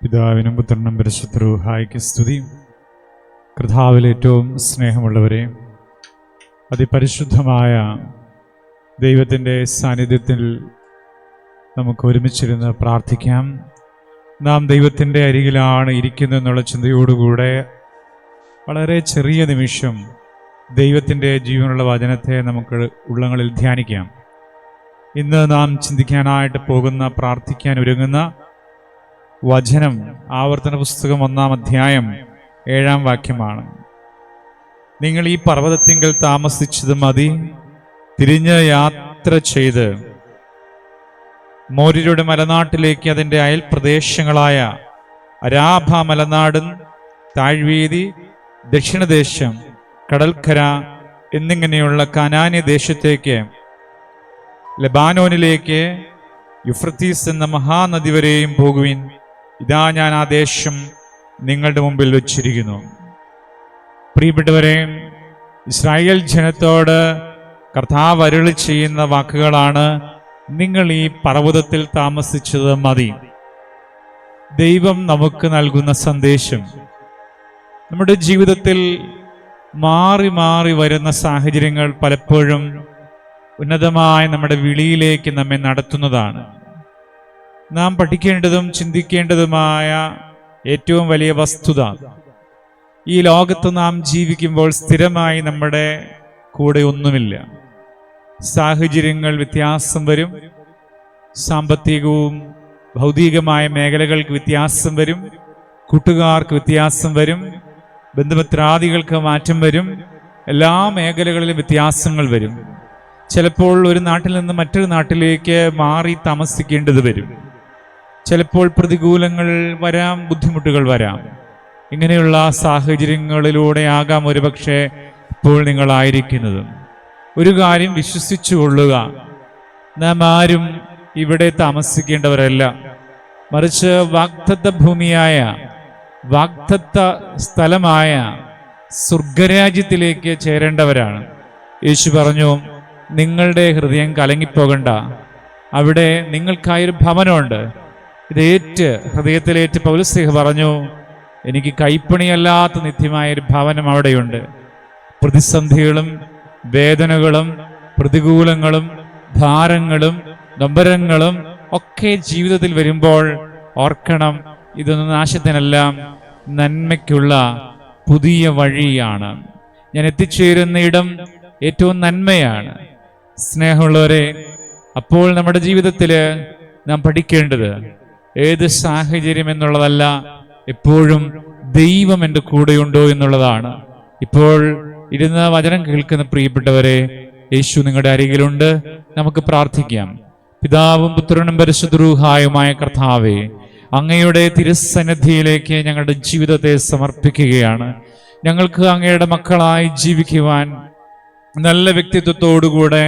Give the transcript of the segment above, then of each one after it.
പിതാവിനും പുത്രനും പരിശുദ്ധ റൂഹായിക്ക് സ്തുതി. കർത്താവിൽ ഏറ്റവും സ്നേഹമുള്ളവരെ, അതിപരിശുദ്ധമായ ദൈവത്തിൻ്റെ സാന്നിധ്യത്തിൽ നമുക്ക് ഒരുമിച്ചിരുന്ന് പ്രാർത്ഥിക്കാം. നാം ദൈവത്തിൻ്റെ അരികിലാണ് ഇരിക്കുന്നതെന്നുള്ള ചിന്തയോടുകൂടെ വളരെ ചെറിയ നിമിഷം ദൈവത്തിൻ്റെ ജീവനുള്ള വചനത്തെ നമുക്ക് ഉള്ളങ്ങളിൽ ധ്യാനിക്കാം. ഇന്ന് നാം ചിന്തിക്കാനായിട്ട് പോകുന്ന, പ്രാർത്ഥിക്കാൻ ഒരുങ്ങുന്ന വചനം ആവർത്തന പുസ്തകം 1-ാം അധ്യായം 7-ാം വാക്യമാണ്. നിങ്ങൾ ഈ പർവ്വതത്തിങ്കൽ താമസിച്ചത് മതി, തിരിഞ്ഞ് യാത്ര ചെയ്ത് മോര്യരുടെ മലനാട്ടിലേക്ക്, അതിൻ്റെ അയൽ പ്രദേശങ്ങളായ അരാഭ മലനാടും താഴ്വീതി, ദക്ഷിണദേശം, കടൽക്കര എന്നിങ്ങനെയുള്ള കനാന്യ ദേശത്തേക്ക്, ലെബാനോനിലേക്ക്, യുഫ്രത്തീസ് എന്ന മഹാനദി വരെയും പോകുവിൻ. ഇതാ ഞാൻ ആ ദേശം നിങ്ങളുടെ മുമ്പിൽ വച്ചിരിക്കുന്നു. പ്രിയപ്പെട്ടവരെ, ഇസ്രായേൽ ജനത്തോട് കർത്താവ് അരുളി ചെയ്യുന്ന വാക്കുകളാണ്, നിങ്ങൾ ഈ പർവ്വതത്തിൽ താമസിച്ചത് മതി. ദൈവം നമുക്ക് നൽകുന്ന സന്ദേശം, നമ്മുടെ ജീവിതത്തിൽ മാറി മാറി വരുന്ന സാഹചര്യങ്ങൾ പലപ്പോഴും ഉന്നതമായ നമ്മുടെ വിളിയിലേക്ക് നമ്മെ നടത്തുന്നതാണ്. നാം പഠിക്കേണ്ടതും ചിന്തിക്കേണ്ടതുമായ ഏറ്റവും വലിയ വസ്തുത, ഈ ലോകത്ത് നാം ജീവിക്കുമ്പോൾ സ്ഥിരമായി നമ്മുടെ കൂടെ ഒന്നുമില്ല. സാഹചര്യങ്ങൾ വ്യത്യാസം വരും, സാമ്പത്തികവും ഭൗതികമായ മേഖലകൾക്ക് വ്യത്യാസം വരും, കൂട്ടുകാർക്ക് വ്യത്യാസം വരും, ബന്ധുമിത്രാദികൾക്ക് മാറ്റം വരും, എല്ലാ മേഖലകളിലും വ്യത്യാസങ്ങൾ വരും. ചിലപ്പോൾ ഒരു നാട്ടിൽ നിന്ന് മറ്റൊരു നാട്ടിലേക്ക് മാറി താമസിക്കേണ്ടത് വരും. ചിലപ്പോൾ പ്രതികൂലങ്ങൾ വരാം, ബുദ്ധിമുട്ടുകൾ വരാം. ഇങ്ങനെയുള്ള സാഹചര്യങ്ങളിലൂടെ ആകാം ഒരുപക്ഷെ ഇപ്പോൾ നിങ്ങളായിരിക്കുന്നത്. ഒരു കാര്യം വിശ്വസിച്ചു കൊള്ളുക, നാം ആരും ഇവിടെ താമസിക്കേണ്ടവരല്ല, മറിച്ച് വാഗ്ദത്ത ഭൂമിയായ, വാഗ്ദത്ത സ്ഥലമായ സ്വർഗരാജ്യത്തിലേക്ക് ചേരേണ്ടവരാണ്. യേശു പറഞ്ഞു, നിങ്ങളുടെ ഹൃദയം കലങ്ങിപ്പോകണ്ട, അവിടെ നിങ്ങൾക്കായൊരു ഭവനമുണ്ട്. ഇതേറ്റ് ഹൃദയത്തിലേറ്റ് പൗലോസ് പറഞ്ഞു, എനിക്ക് കൈപ്പണിയല്ലാത്ത നിത്യമായൊരു ഭവനം അവിടെയുണ്ട്. പ്രതിസന്ധികളും വേദനകളും പ്രതികൂലങ്ങളും ഭാരങ്ങളും നൊമ്പരങ്ങളും ഒക്കെ ജീവിതത്തിൽ വരുമ്പോൾ ഓർക്കണം, ഇതൊന്നും നാശത്തിനെല്ലാം നന്മയ്ക്കുള്ള പുതിയ വഴിയാണ്. ഞാൻ എത്തിച്ചേരുന്ന ഇടം ഏറ്റവും നന്മയാണ്. സ്നേഹമുള്ളവരെ, അപ്പോൾ നമ്മുടെ ജീവിതത്തിൽ നാം പഠിക്കേണ്ടത് ഏത് സാഹചര്യം എന്നുള്ളതല്ല, എപ്പോഴും ദൈവം എൻ്റെ കൂടെയുണ്ടോ എന്നുള്ളതാണ്. ഇപ്പോൾ ഇരുന്ന് വചനം കേൾക്കുന്ന പ്രിയപ്പെട്ടവരെ, യേശു നിങ്ങളുടെ അരികിലുണ്ട്. നമുക്ക് പ്രാർത്ഥിക്കാം. പിതാവും പുത്രനും പരിശുദ്ധ റൂഹായുമായ കർത്താവേ, അങ്ങയുടെ തിരുസന്നിധിയിലേക്ക് ഞങ്ങളുടെ ജീവിതത്തെ സമർപ്പിക്കുകയാണ്. ഞങ്ങൾക്ക് അങ്ങയുടെ മക്കളായി ജീവിക്കുവാൻ, നല്ല വ്യക്തിത്വത്തോടുകൂടെ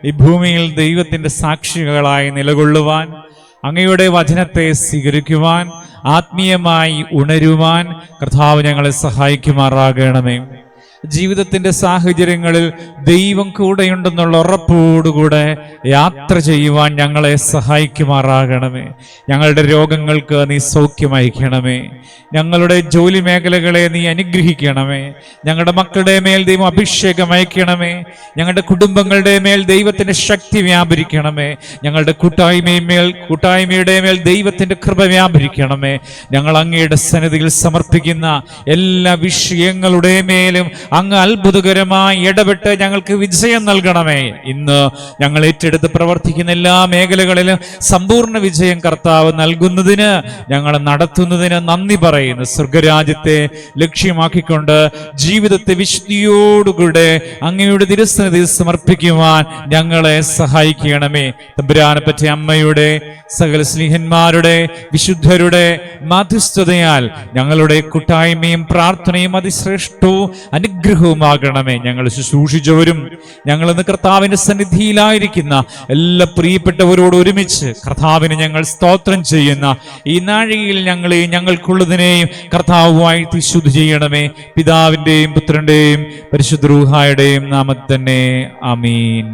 ഈ ഭൂമിയിൽ ദൈവത്തിൻ്റെ സാക്ഷികളായി നിലകൊള്ളുവാൻ, അങ്ങയുടെ വചനത്തെ സ്വീകരിക്കുവാൻ, ആത്മീയമായി ഉണരുവാൻ കർത്താവ് ഞങ്ങളെ സഹായിക്കുമാറാകണമേ. ജീവിതത്തിൻ്റെ സാഹചര്യങ്ങളിൽ ദൈവം കൂടെയുണ്ടെന്നുള്ള ഉറപ്പോടുകൂടെ യാത്ര ചെയ്യുവാൻ ഞങ്ങളെ സഹായിക്കുമാറാകണമേ. ഞങ്ങളുടെ രോഗങ്ങൾക്ക് നീ സൗഖ്യമയക്കണമേ. ഞങ്ങളുടെ ജോലി മേഖലകളെ നീ അനുഗ്രഹിക്കണമേ. ഞങ്ങളുടെ മക്കളുടെ മേൽ ദൈവം അഭിഷേകം അയക്കണമേ. ഞങ്ങളുടെ കുടുംബങ്ങളുടെ മേൽ ദൈവത്തിൻ്റെ ശക്തി വ്യാപരിക്കണമേ. ഞങ്ങളുടെ കൂട്ടായ്മയുടെ മേൽ ദൈവത്തിൻ്റെ കൃപ വ്യാപരിക്കണമേ. ഞങ്ങൾ അങ്ങയുടെ സന്നിധിയിൽ സമർപ്പിക്കുന്ന എല്ലാ വിഷയങ്ങളുടെ മേലും അങ്ങ് അത്ഭുതകരമായി ഇടപെട്ട് ഞങ്ങൾക്ക് വിജയം നൽകണമേ. ഇന്ന് ഞങ്ങൾ ഏറ്റെടുത്ത് പ്രവർത്തിക്കുന്ന എല്ലാ മേഖലകളിലും സമ്പൂർണ്ണ വിജയം കർത്താവ് നൽകുന്നതിന്, ഞങ്ങൾ നടത്തുന്നതിന് നന്ദി പറയുന്നു. സ്വർഗരാജ്യത്തെ ലക്ഷ്യമാക്കിക്കൊണ്ട് ജീവിതത്തെ വിശുദ്ധിയോടുകൂടെ അങ്ങയുടെ തിരുസന്നിധിയിൽ സമർപ്പിക്കുവാൻ ഞങ്ങളെ സഹായിക്കണമേ. തമ്പുരാനെ പറ്റി അമ്മയുടെ, സകല സ്നേഹന്മാരുടെ, വിശുദ്ധരുടെ മാധ്യസ്ഥതയാൽ ഞങ്ങളുടെ കൂട്ടായ്മയും പ്രാർത്ഥനയും അതിശ്രേഷ്ഠവും അനുഗ്രഹവുമാകണമേ. ഞങ്ങൾ ശുശ്രൂഷിച്ചവരും ഞങ്ങൾ ഇന്ന് കർത്താവിന്റെ സന്നിധിയിലായിരിക്കുന്ന എല്ലാ പ്രിയപ്പെട്ടവരോട് ഒരുമിച്ച് കർത്താവിന് ഞങ്ങൾ സ്തോത്രം ചെയ്യുന്ന ഈ നാഴികയിൽ ഞങ്ങൾക്കുള്ളതിനെയും കർത്താവുമായി ശുദ്ധി ചെയ്യണമേ. പിതാവിന്റെയും പുത്രന്റെയും പരിശുദ്ധ റൂഹായുടെയും നാമത്തിൽ തന്നെ ആമീൻ.